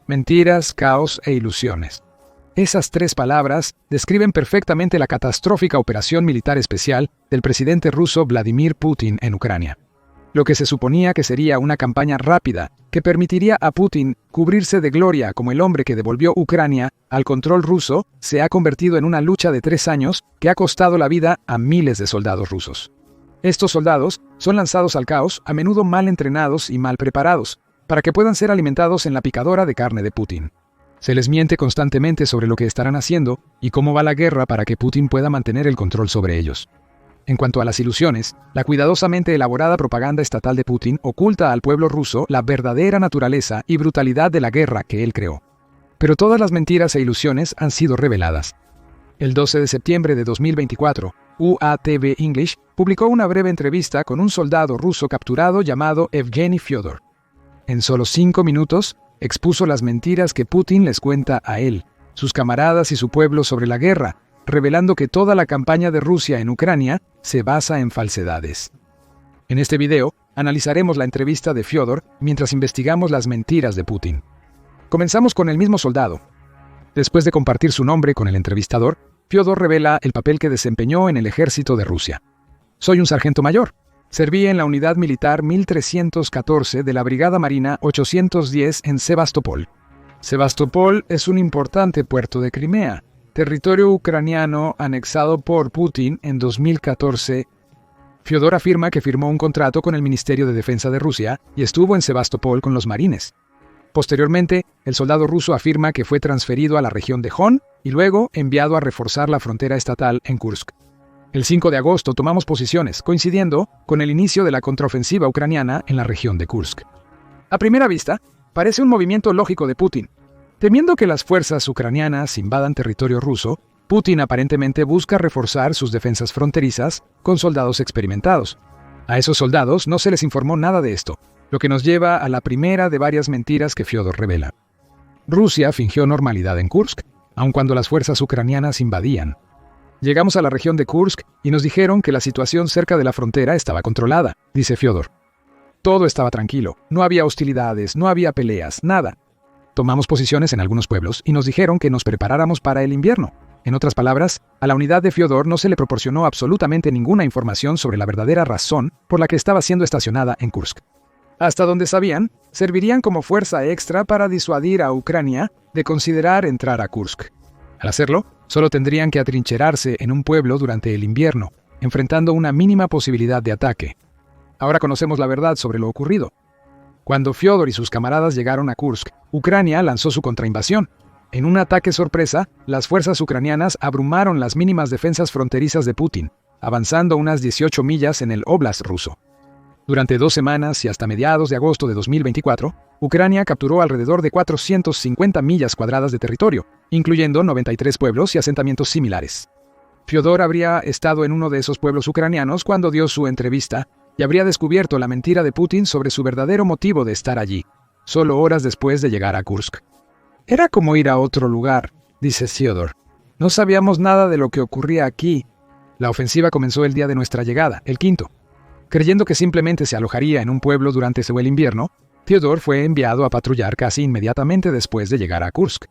Mentiras, caos e ilusiones. Esas tres palabras describen perfectamente la catastrófica operación militar especial del presidente ruso Vladimir Putin en Ucrania. Lo que se suponía que sería una campaña rápida que permitiría a Putin cubrirse de gloria como el hombre que devolvió Ucrania al control ruso, se ha convertido en una lucha de 3 años que ha costado la vida a miles de soldados rusos. Estos soldados son lanzados al caos, a menudo mal entrenados y mal preparados, para que puedan ser alimentados en la picadora de carne de Putin. Se les miente constantemente sobre lo que estarán haciendo y cómo va la guerra para que Putin pueda mantener el control sobre ellos. En cuanto a las ilusiones, la cuidadosamente elaborada propaganda estatal de Putin oculta al pueblo ruso la verdadera naturaleza y brutalidad de la guerra que él creó. Pero todas las mentiras e ilusiones han sido reveladas. El 12 de septiembre de 2024, UATV English publicó una breve entrevista con un soldado ruso capturado llamado Evgeny Fyodor. En solo 5 minutos, expuso las mentiras que Putin les cuenta a él, sus camaradas y su pueblo sobre la guerra, revelando que toda la campaña de Rusia en Ucrania se basa en falsedades. En este video, analizaremos la entrevista de Fyodor mientras investigamos las mentiras de Putin. Comenzamos con el mismo soldado. Después de compartir su nombre con el entrevistador, Fyodor revela el papel que desempeñó en el ejército de Rusia. Soy un sargento mayor. Serví en la unidad militar 1314 de la Brigada Marina 810 en Sebastopol. Sebastopol es un importante puerto de Crimea, territorio ucraniano anexado por Putin en 2014. Fyodor afirma que firmó un contrato con el Ministerio de Defensa de Rusia y estuvo en Sebastopol con los marines. Posteriormente, el soldado ruso afirma que fue transferido a la región de Jon y luego enviado a reforzar la frontera estatal en Kursk. El 5 de agosto tomamos posiciones, coincidiendo con el inicio de la contraofensiva ucraniana en la región de Kursk. A primera vista, parece un movimiento lógico de Putin. Temiendo que las fuerzas ucranianas invadan territorio ruso, Putin aparentemente busca reforzar sus defensas fronterizas con soldados experimentados. A esos soldados no se les informó nada de esto, lo que nos lleva a la primera de varias mentiras que Fyodor revela. Rusia fingió normalidad en Kursk, aun cuando las fuerzas ucranianas invadían. Llegamos a la región de Kursk y nos dijeron que la situación cerca de la frontera estaba controlada, dice Fyodor. Todo estaba tranquilo, no había hostilidades, no había peleas, nada. Tomamos posiciones en algunos pueblos y nos dijeron que nos preparáramos para el invierno. En otras palabras, a la unidad de Fyodor no se le proporcionó absolutamente ninguna información sobre la verdadera razón por la que estaba siendo estacionada en Kursk. Hasta donde sabían, servirían como fuerza extra para disuadir a Ucrania de considerar entrar a Kursk. Al hacerlo, solo tendrían que atrincherarse en un pueblo durante el invierno, enfrentando una mínima posibilidad de ataque. Ahora conocemos la verdad sobre lo ocurrido. Cuando Fyodor y sus camaradas llegaron a Kursk, Ucrania lanzó su contrainvasión. En un ataque sorpresa, las fuerzas ucranianas abrumaron las mínimas defensas fronterizas de Putin, avanzando unas 18 millas en el Oblast ruso. Durante 2 semanas y hasta mediados de agosto de 2024, Ucrania capturó alrededor de 450 millas cuadradas de territorio, incluyendo 93 pueblos y asentamientos similares. Fyodor habría estado en uno de esos pueblos ucranianos cuando dio su entrevista y habría descubierto la mentira de Putin sobre su verdadero motivo de estar allí, solo horas después de llegar a Kursk. Era como ir a otro lugar, dice Fyodor. No sabíamos nada de lo que ocurría aquí. La ofensiva comenzó el día de nuestra llegada, el 5. Creyendo que simplemente se alojaría en un pueblo durante el invierno, Fyodor fue enviado a patrullar casi inmediatamente después de llegar a Kursk.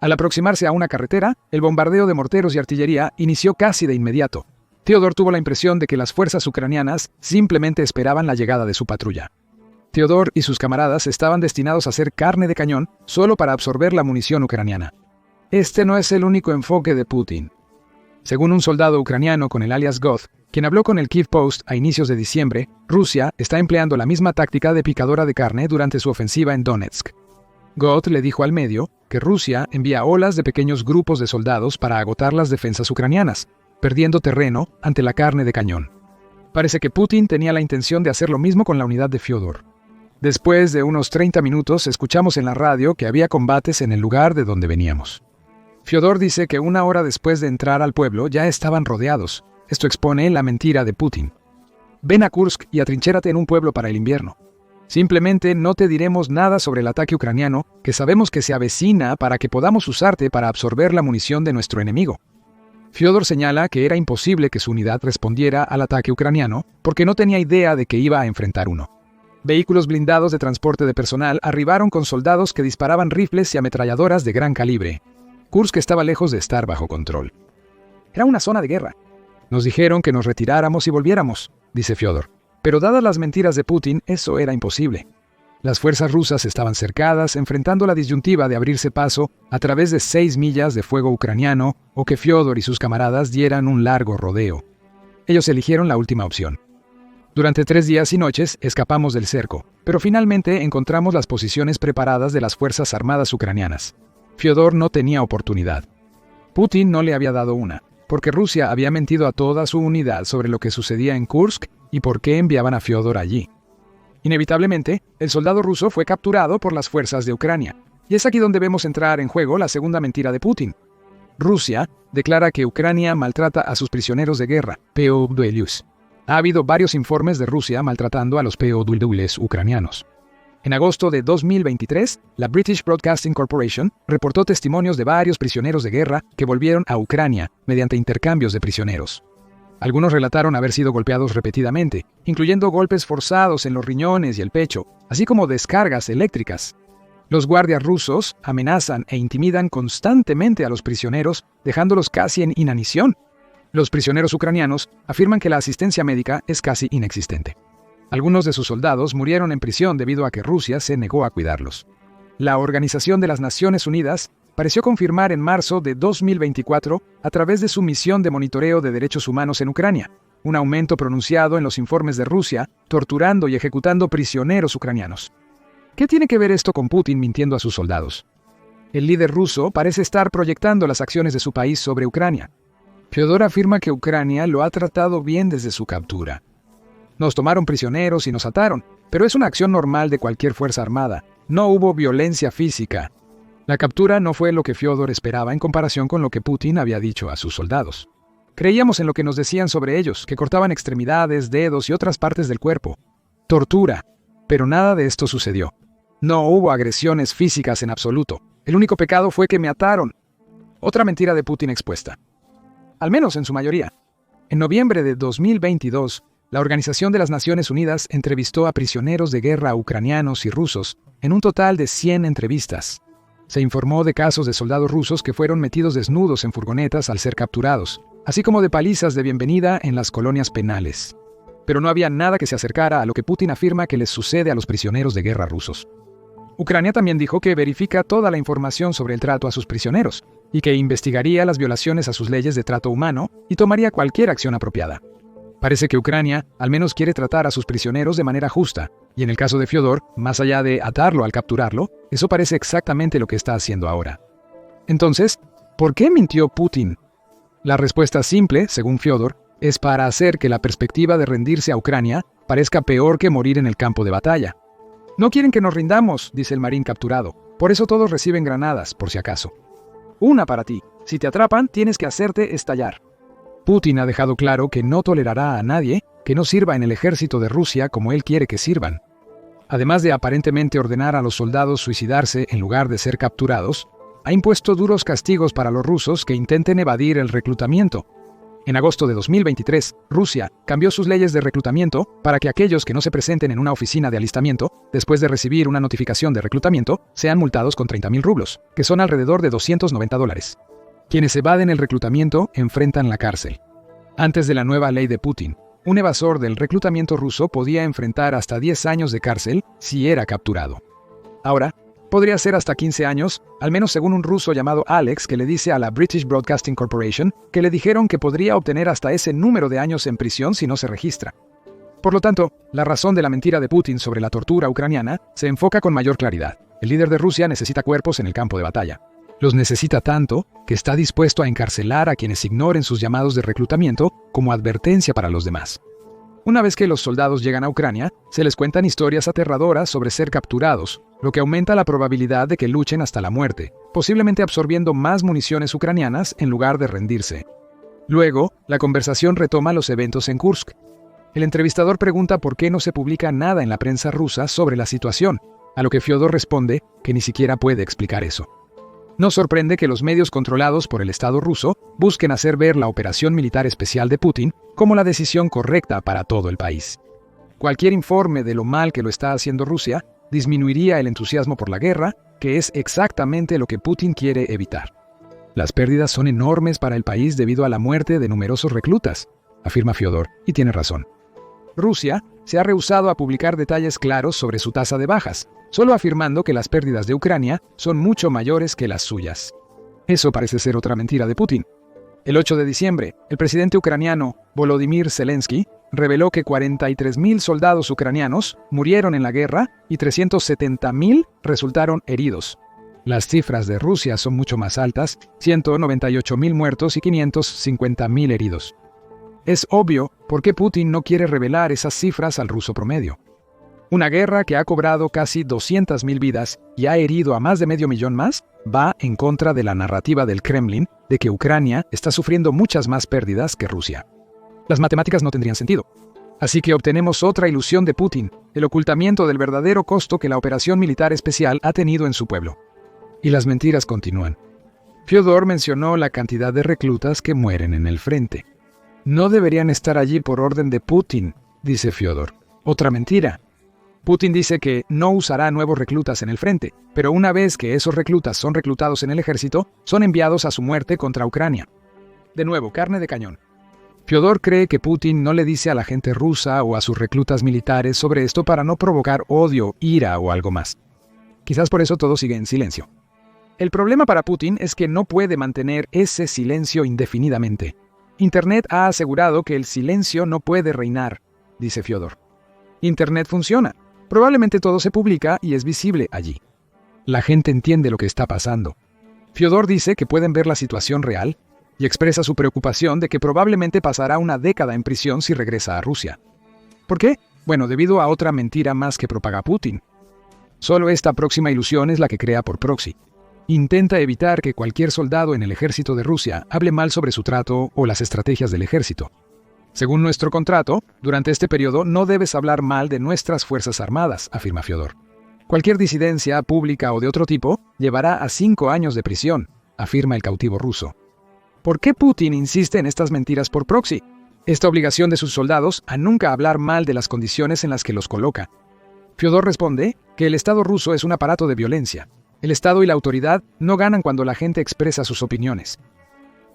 Al aproximarse a una carretera, el bombardeo de morteros y artillería inició casi de inmediato. Fyodor tuvo la impresión de que las fuerzas ucranianas simplemente esperaban la llegada de su patrulla. Fyodor y sus camaradas estaban destinados a ser carne de cañón solo para absorber la munición ucraniana. Este no es el único enfoque de Putin. Según un soldado ucraniano con el alias Goth, quien habló con el Kyiv Post a inicios de diciembre, Rusia está empleando la misma táctica de picadora de carne durante su ofensiva en Donetsk. Goth le dijo al medio que Rusia envía olas de pequeños grupos de soldados para agotar las defensas ucranianas, perdiendo terreno ante la carne de cañón. Parece que Putin tenía la intención de hacer lo mismo con la unidad de Fyodor. Después de unos 30 minutos, escuchamos en la radio que había combates en el lugar de donde veníamos. Fyodor dice que 1 hora después de entrar al pueblo ya estaban rodeados. Esto expone la mentira de Putin. Ven a Kursk y atrinchérate en un pueblo para el invierno. Simplemente no te diremos nada sobre el ataque ucraniano que sabemos que se avecina para que podamos usarte para absorber la munición de nuestro enemigo. Fyodor señala que era imposible que su unidad respondiera al ataque ucraniano porque no tenía idea de que iba a enfrentar uno. Vehículos blindados de transporte de personal arribaron con soldados que disparaban rifles y ametralladoras de gran calibre. Kursk estaba lejos de estar bajo control. Era una zona de guerra. Nos dijeron que nos retiráramos y volviéramos, dice Fyodor. Pero dadas las mentiras de Putin, eso era imposible. Las fuerzas rusas estaban cercadas, enfrentando la disyuntiva de abrirse paso a través de 6 millas de fuego ucraniano o que Fyodor y sus camaradas dieran un largo rodeo. Ellos eligieron la última opción. Durante 3 días y noches escapamos del cerco, pero finalmente encontramos las posiciones preparadas de las fuerzas armadas ucranianas. Fyodor no tenía oportunidad. Putin no le había dado una, porque Rusia había mentido a toda su unidad sobre lo que sucedía en Kursk y por qué enviaban a Fyodor allí. Inevitablemente, el soldado ruso fue capturado por las fuerzas de Ucrania, y es aquí donde vemos entrar en juego la segunda mentira de Putin. Rusia declara que Ucrania maltrata a sus prisioneros de guerra, POWs. Ha habido varios informes de Rusia maltratando a los POWs ucranianos. En agosto de 2023, la British Broadcasting Corporation reportó testimonios de varios prisioneros de guerra que volvieron a Ucrania mediante intercambios de prisioneros. Algunos relataron haber sido golpeados repetidamente, incluyendo golpes forzados en los riñones y el pecho, así como descargas eléctricas. Los guardias rusos amenazan e intimidan constantemente a los prisioneros, dejándolos casi en inanición. Los prisioneros ucranianos afirman que la asistencia médica es casi inexistente. Algunos de sus soldados murieron en prisión debido a que Rusia se negó a cuidarlos. La Organización de las Naciones Unidas pareció confirmar en marzo de 2024, a través de su misión de monitoreo de derechos humanos en Ucrania, un aumento pronunciado en los informes de Rusia, torturando y ejecutando prisioneros ucranianos. ¿Qué tiene que ver esto con Putin mintiendo a sus soldados? El líder ruso parece estar proyectando las acciones de su país sobre Ucrania. Fyodor afirma que Ucrania lo ha tratado bien desde su captura. Nos tomaron prisioneros y nos ataron, pero es una acción normal de cualquier fuerza armada. No hubo violencia física. La captura no fue lo que Fyodor esperaba en comparación con lo que Putin había dicho a sus soldados. Creíamos en lo que nos decían sobre ellos, que cortaban extremidades, dedos y otras partes del cuerpo. Tortura. Pero nada de esto sucedió. No hubo agresiones físicas en absoluto. El único pecado fue que me ataron. Otra mentira de Putin expuesta. Al menos en su mayoría. En noviembre de 2022, la Organización de las Naciones Unidas entrevistó a prisioneros de guerra ucranianos y rusos en un total de 100 entrevistas. Se informó de casos de soldados rusos que fueron metidos desnudos en furgonetas al ser capturados, así como de palizas de bienvenida en las colonias penales. Pero no había nada que se acercara a lo que Putin afirma que les sucede a los prisioneros de guerra rusos. Ucrania también dijo que verifica toda la información sobre el trato a sus prisioneros y que investigaría las violaciones a sus leyes de trato humano y tomaría cualquier acción apropiada. Parece que Ucrania al menos quiere tratar a sus prisioneros de manera justa, y en el caso de Fyodor, más allá de atarlo al capturarlo, eso parece exactamente lo que está haciendo ahora. Entonces, ¿por qué mintió Putin? La respuesta simple, según Fyodor, es para hacer que la perspectiva de rendirse a Ucrania parezca peor que morir en el campo de batalla. No quieren que nos rindamos, dice el marín capturado, por eso todos reciben granadas, por si acaso. Una para ti. Si te atrapan, tienes que hacerte estallar. Putin ha dejado claro que no tolerará a nadie que no sirva en el ejército de Rusia como él quiere que sirvan. Además de aparentemente ordenar a los soldados suicidarse en lugar de ser capturados, ha impuesto duros castigos para los rusos que intenten evadir el reclutamiento. En agosto de 2023, Rusia cambió sus leyes de reclutamiento para que aquellos que no se presenten en una oficina de alistamiento, después de recibir una notificación de reclutamiento, sean multados con 30.000 rublos, que son alrededor de $290. Quienes evaden el reclutamiento enfrentan la cárcel. Antes de la nueva ley de Putin, un evasor del reclutamiento ruso podía enfrentar hasta 10 años de cárcel si era capturado. Ahora, podría ser hasta 15 años, al menos según un ruso llamado Alex que le dice a la British Broadcasting Corporation que le dijeron que podría obtener hasta ese número de años en prisión si no se registra. Por lo tanto, la razón de la mentira de Putin sobre la tortura ucraniana se enfoca con mayor claridad. El líder de Rusia necesita cuerpos en el campo de batalla. Los necesita tanto que está dispuesto a encarcelar a quienes ignoren sus llamados de reclutamiento como advertencia para los demás. Una vez que los soldados llegan a Ucrania, se les cuentan historias aterradoras sobre ser capturados, lo que aumenta la probabilidad de que luchen hasta la muerte, posiblemente absorbiendo más municiones ucranianas en lugar de rendirse. Luego, la conversación retoma los eventos en Kursk. El entrevistador pregunta por qué no se publica nada en la prensa rusa sobre la situación, a lo que Fyodor responde que ni siquiera puede explicar eso. No sorprende que los medios controlados por el Estado ruso busquen hacer ver la operación militar especial de Putin como la decisión correcta para todo el país. Cualquier informe de lo mal que lo está haciendo Rusia disminuiría el entusiasmo por la guerra, que es exactamente lo que Putin quiere evitar. Las pérdidas son enormes para el país debido a la muerte de numerosos reclutas, afirma Fyodor, y tiene razón. Rusia se ha rehusado a publicar detalles claros sobre su tasa de bajas, solo afirmando que las pérdidas de Ucrania son mucho mayores que las suyas. Eso parece ser otra mentira de Putin. El 8 de diciembre, el presidente ucraniano Volodymyr Zelensky reveló que 43.000 soldados ucranianos murieron en la guerra y 370.000 resultaron heridos. Las cifras de Rusia son mucho más altas, 198.000 muertos y 550.000 heridos. Es obvio por qué Putin no quiere revelar esas cifras al ruso promedio. Una guerra que ha cobrado casi 200.000 vidas y ha herido a más de 500.000 más va en contra de la narrativa del Kremlin de que Ucrania está sufriendo muchas más pérdidas que Rusia. Las matemáticas no tendrían sentido. Así que obtenemos otra ilusión de Putin, el ocultamiento del verdadero costo que la operación militar especial ha tenido en su pueblo. Y las mentiras continúan. Fyodor mencionó la cantidad de reclutas que mueren en el frente. No deberían estar allí por orden de Putin, dice Fyodor. Otra mentira. Putin dice que no usará nuevos reclutas en el frente, pero una vez que esos reclutas son reclutados en el ejército, son enviados a su muerte contra Ucrania. De nuevo, carne de cañón. Fyodor cree que Putin no le dice a la gente rusa o a sus reclutas militares sobre esto para no provocar odio, ira o algo más. Quizás por eso todo sigue en silencio. El problema para Putin es que no puede mantener ese silencio indefinidamente. Internet ha asegurado que el silencio no puede reinar, dice Fyodor. Internet funciona. Probablemente todo se publica y es visible allí. La gente entiende lo que está pasando. Fyodor dice que pueden ver la situación real y expresa su preocupación de que probablemente pasará una década en prisión si regresa a Rusia. ¿Por qué? Bueno, debido a otra mentira más que propaga Putin. Solo esta próxima ilusión es la que crea por proxy. Intenta evitar que cualquier soldado en el ejército de Rusia hable mal sobre su trato o las estrategias del ejército. Según nuestro contrato, durante este periodo no debes hablar mal de nuestras fuerzas armadas, afirma Fyodor. Cualquier disidencia pública o de otro tipo llevará a 5 años de prisión, afirma el cautivo ruso. ¿Por qué Putin insiste en estas mentiras por proxy? Esta obligación de sus soldados a nunca hablar mal de las condiciones en las que los coloca. Fyodor responde que el Estado ruso es un aparato de violencia. El Estado y la autoridad no ganan cuando la gente expresa sus opiniones.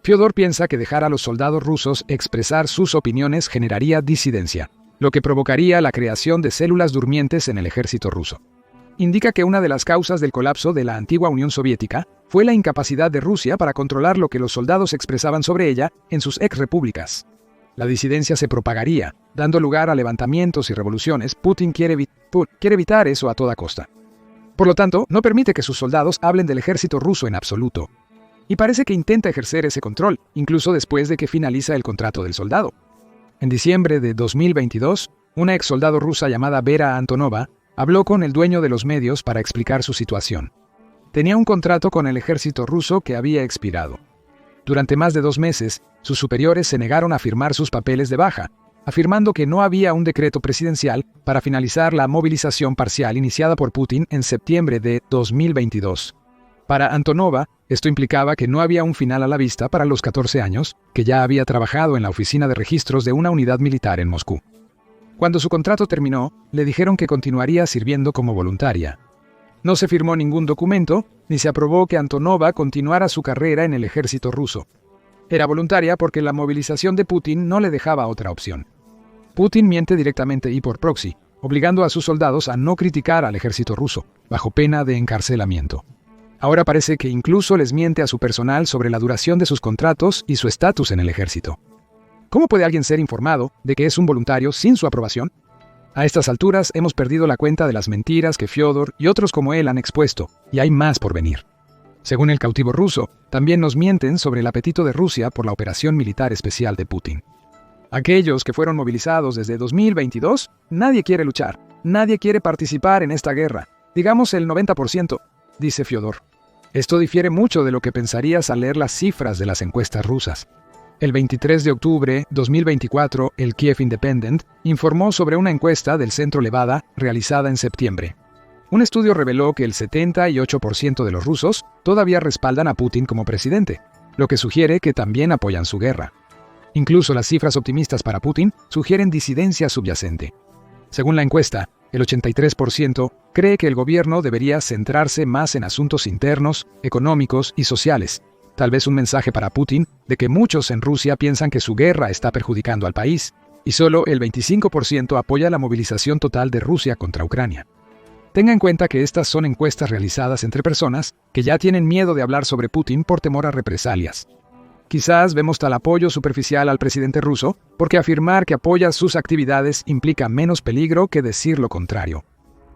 Fyodor piensa que dejar a los soldados rusos expresar sus opiniones generaría disidencia, lo que provocaría la creación de células durmientes en el ejército ruso. Indica que una de las causas del colapso de la antigua Unión Soviética fue la incapacidad de Rusia para controlar lo que los soldados expresaban sobre ella en sus ex-repúblicas. La disidencia se propagaría, dando lugar a levantamientos y revoluciones. Putin quiere evitar eso a toda costa. Por lo tanto, no permite que sus soldados hablen del ejército ruso en absoluto. Y parece que intenta ejercer ese control, incluso después de que finaliza el contrato del soldado. En diciembre de 2022, una exsoldado rusa llamada Vera Antonova habló con el dueño de los medios para explicar su situación. Tenía un contrato con el ejército ruso que había expirado. Durante más de 2 meses, sus superiores se negaron a firmar sus papeles de baja, afirmando que no había un decreto presidencial para finalizar la movilización parcial iniciada por Putin en septiembre de 2022. Para Antonova, esto implicaba que no había un final a la vista para los 14 años que ya había trabajado en la oficina de registros de una unidad militar en Moscú. Cuando su contrato terminó, le dijeron que continuaría sirviendo como voluntaria. No se firmó ningún documento, ni se aprobó que Antonova continuara su carrera en el ejército ruso. Era voluntaria porque la movilización de Putin no le dejaba otra opción. Putin miente directamente y por proxy, obligando a sus soldados a no criticar al ejército ruso, bajo pena de encarcelamiento. Ahora parece que incluso les miente a su personal sobre la duración de sus contratos y su estatus en el ejército. ¿Cómo puede alguien ser informado de que es un voluntario sin su aprobación? A estas alturas hemos perdido la cuenta de las mentiras que Fyodor y otros como él han expuesto, y hay más por venir. Según el cautivo ruso, también nos mienten sobre el apetito de Rusia por la operación militar especial de Putin. Aquellos que fueron movilizados desde 2022, nadie quiere luchar, nadie quiere participar en esta guerra, digamos el 90%, dice Fyodor. Esto difiere mucho de lo que pensarías al leer las cifras de las encuestas rusas. El 23 de octubre de 2024, el Kiev Independent informó sobre una encuesta del Centro Levada realizada en septiembre. Un estudio reveló que el 78% de los rusos todavía respaldan a Putin como presidente, lo que sugiere que también apoyan su guerra. Incluso las cifras optimistas para Putin sugieren disidencia subyacente. Según la encuesta, el 83% cree que el gobierno debería centrarse más en asuntos internos, económicos y sociales. Tal vez un mensaje para Putin de que muchos en Rusia piensan que su guerra está perjudicando al país, y solo el 25% apoya la movilización total de Rusia contra Ucrania. Tenga en cuenta que estas son encuestas realizadas entre personas que ya tienen miedo de hablar sobre Putin por temor a represalias. Quizás vemos tal apoyo superficial al presidente ruso porque afirmar que apoya sus actividades implica menos peligro que decir lo contrario.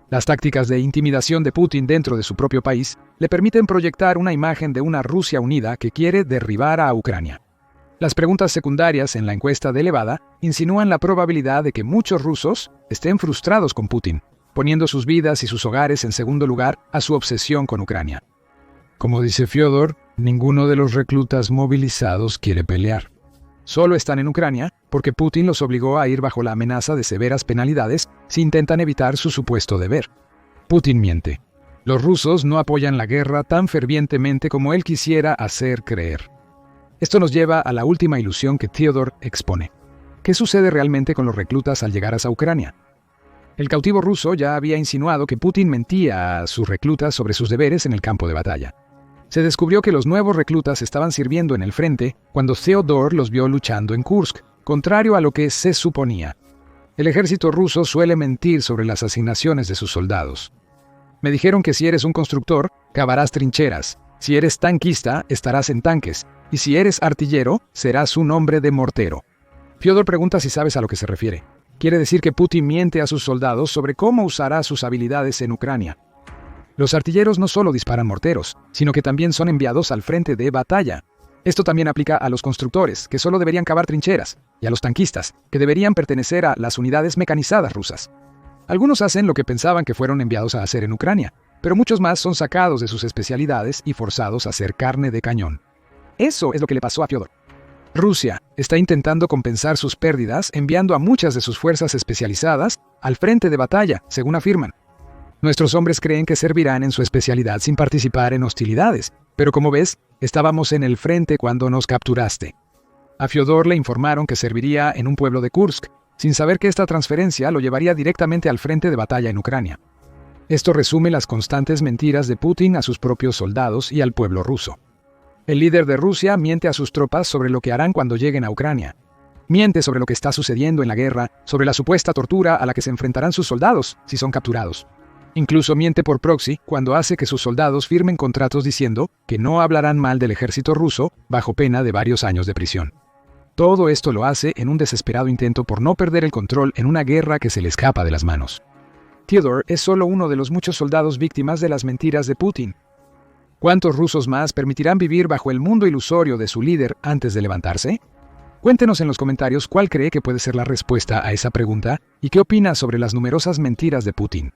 Las tácticas de intimidación de Putin dentro de su propio país le permiten proyectar una imagen de una Rusia unida que quiere derribar a Ucrania. Las preguntas secundarias en la encuesta de Levada insinúan la probabilidad de que muchos rusos estén frustrados con Putin, poniendo sus vidas y sus hogares en segundo lugar a su obsesión con Ucrania. Como dice Fyodor, ninguno de los reclutas movilizados quiere pelear. Solo están en Ucrania porque Putin los obligó a ir bajo la amenaza de severas penalidades si intentan evitar su supuesto deber. Putin miente. Los rusos no apoyan la guerra tan fervientemente como él quisiera hacer creer. Esto nos lleva a la última ilusión que Theodor expone. ¿Qué sucede realmente con los reclutas al llegar a Ucrania? El cautivo ruso ya había insinuado que Putin mentía a sus reclutas sobre sus deberes en el campo de batalla. Se descubrió que los nuevos reclutas estaban sirviendo en el frente cuando Theodor los vio luchando en Kursk, contrario a lo que se suponía. El ejército ruso suele mentir sobre las asignaciones de sus soldados. Me dijeron que si eres un constructor, cavarás trincheras. Si eres tanquista, estarás en tanques. Y si eres artillero, serás un hombre de mortero. Fyodor pregunta si sabes a lo que se refiere. Quiere decir que Putin miente a sus soldados sobre cómo usará sus habilidades en Ucrania. Los artilleros no solo disparan morteros, sino que también son enviados al frente de batalla. Esto también aplica a los constructores, que solo deberían cavar trincheras, y a los tanquistas, que deberían pertenecer a las unidades mecanizadas rusas. Algunos hacen lo que pensaban que fueron enviados a hacer en Ucrania, pero muchos más son sacados de sus especialidades y forzados a ser carne de cañón. Eso es lo que le pasó a Fyodor. Rusia está intentando compensar sus pérdidas enviando a muchas de sus fuerzas especializadas al frente de batalla, según afirman. Nuestros hombres creen que servirán en su especialidad sin participar en hostilidades, pero como ves, estábamos en el frente cuando nos capturaste. A Fyodor le informaron que serviría en un pueblo de Kursk, sin saber que esta transferencia lo llevaría directamente al frente de batalla en Ucrania. Esto resume las constantes mentiras de Putin a sus propios soldados y al pueblo ruso. El líder de Rusia miente a sus tropas sobre lo que harán cuando lleguen a Ucrania. Miente sobre lo que está sucediendo en la guerra, sobre la supuesta tortura a la que se enfrentarán sus soldados si son capturados. Incluso miente por proxy cuando hace que sus soldados firmen contratos diciendo que no hablarán mal del ejército ruso bajo pena de varios años de prisión. Todo esto lo hace en un desesperado intento por no perder el control en una guerra que se le escapa de las manos. Theodor es solo uno de los muchos soldados víctimas de las mentiras de Putin. ¿Cuántos rusos más permitirán vivir bajo el mundo ilusorio de su líder antes de levantarse? Cuéntenos en los comentarios cuál cree que puede ser la respuesta a esa pregunta y qué opina sobre las numerosas mentiras de Putin.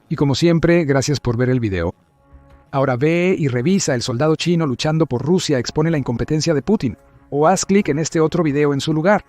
Y como siempre, gracias por ver el video. Ahora ve y revisa El soldado chino luchando por Rusia expone la incompetencia de Putin, o haz clic en este otro video en su lugar.